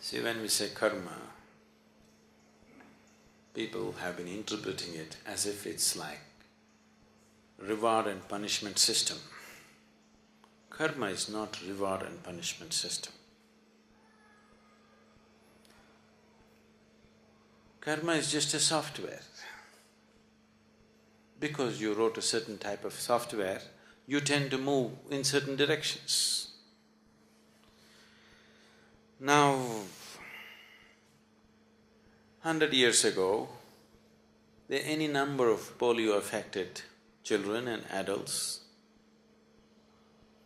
See, when we say karma, people have been interpreting it as if it's like reward and punishment system. Karma is not reward and punishment system. Karma is just a software. Because you wrote a certain type of software, you tend to move in certain directions. Now, 100 years ago, there are any number of polio-affected children and adults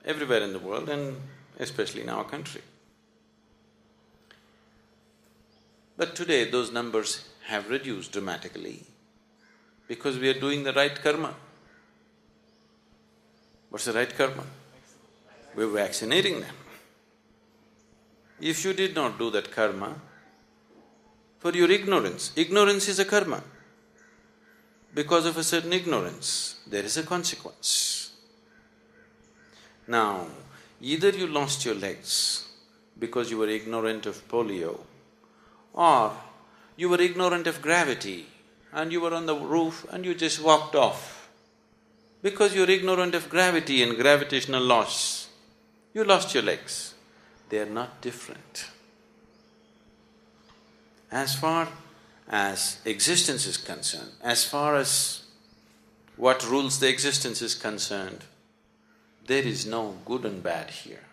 everywhere in the world and especially in our country. But today those numbers have reduced dramatically because we are doing the right karma. What's the right karma? We're vaccinating them. If you did not do that karma, for your ignorance is a karma. Because of a certain ignorance, there is a consequence. Now, either you lost your legs because you were ignorant of polio, or you were ignorant of gravity and you were on the roof and you just walked off. Because you're ignorant of gravity and gravitational laws, you lost your legs. They are not different. As far as existence is concerned, as far as what rules the existence is concerned, there is no good and bad here.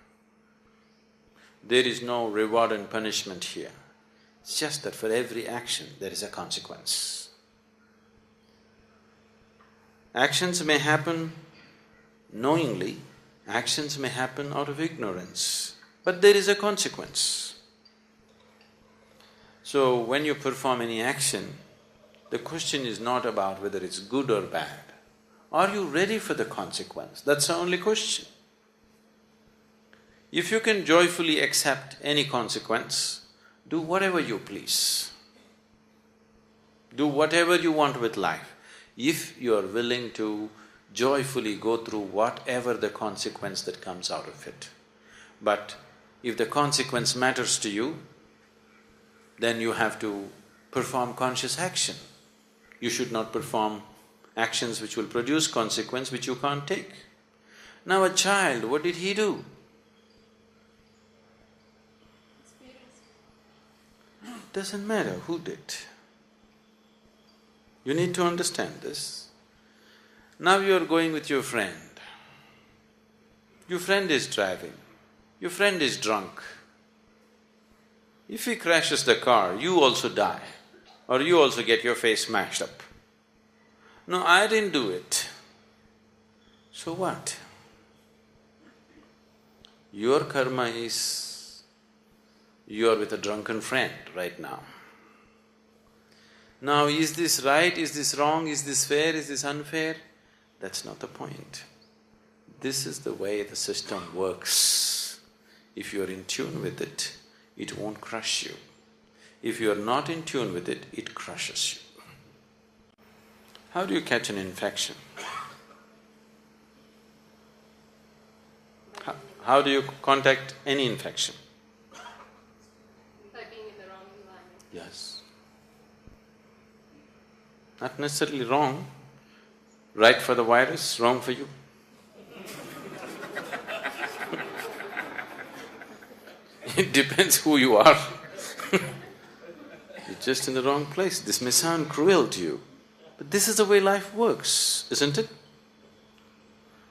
There is no reward and punishment here. It's just that for every action there is a consequence. Actions may happen knowingly, actions may happen out of ignorance, but there is a consequence. So when you perform any action, the question is not about whether it's good or bad. Are you ready for the consequence? That's the only question. If you can joyfully accept any consequence, do whatever you please. Do whatever you want with life, if you are willing to joyfully go through whatever the consequence that comes out of it. But if the consequence matters to you, then you have to perform conscious action. You should not perform actions which will produce consequence which you can't take. Now a child, what did he do? It doesn't matter who did. You need to understand this. Now you are going with your friend. Your friend is driving. Your friend is drunk. If he crashes the car, you also die, or you also get your face smashed up. No, I didn't do it. So what? Your karma is, you are with a drunken friend right now. Now, is this right, is this wrong, is this fair, is this unfair? That's not the point. This is the way the system works. If you're in tune with it, it won't crush you. If you're not in tune with it, it crushes you. How do you catch an infection? How do you contact any infection? By being in the wrong environment. Yes. Not necessarily wrong. Right for the virus, wrong for you. It depends who you are. You're just in the wrong place. This may sound cruel to you, but this is the way life works, isn't it?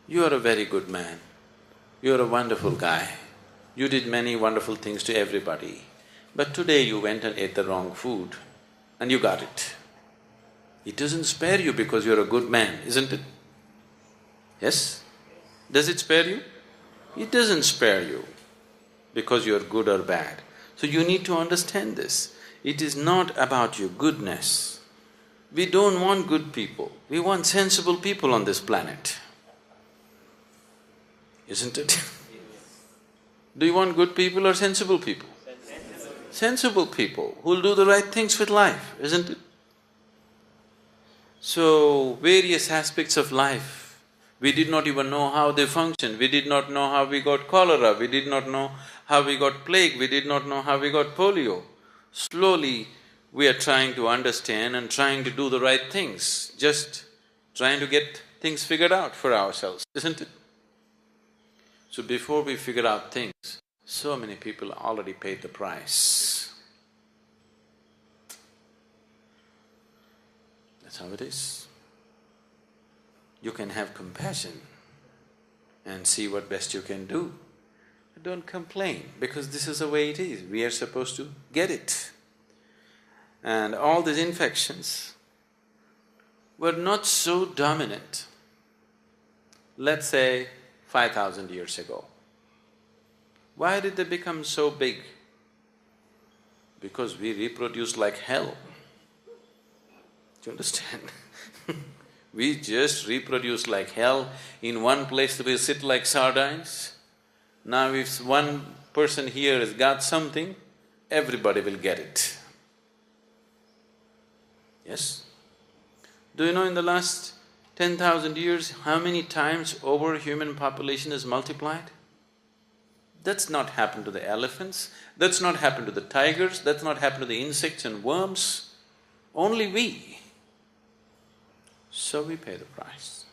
You are a very good man. You are a wonderful guy. You did many wonderful things to everybody. But today you went and ate the wrong food and you got it. It doesn't spare you because you're a good man, isn't it? Yes? Does it spare you? It doesn't spare you because you're good or bad. So you need to understand this. It is not about your goodness. We don't want good people, we want sensible people on this planet. Isn't it? Do you want good people or sensible people? Sensible people who'll do the right things with life, isn't it? So, various aspects of life, we did not even know how they function, we did not know how we got cholera, we did not know how we got plague, we did not know how we got polio. Slowly, we are trying to understand and trying to do the right things, just trying to get things figured out for ourselves, isn't it? So before we figure out things, so many people already paid the price. That's how it is. You can have compassion and see what best you can do. But don't complain, because this is the way it is, we are supposed to get it. And all these infections were not so dominant, let's say 5,000 years ago. Why did they become so big? Because we reproduce like hell. Do you understand? We just reproduce like hell. In one place we sit like sardines. Now if one person here has got something, everybody will get it. Yes? Do you know in the last 10,000 years, how many times over human population has multiplied? That's not happened to the elephants, that's not happened to the tigers, that's not happened to the insects and worms, only we. So we pay the price.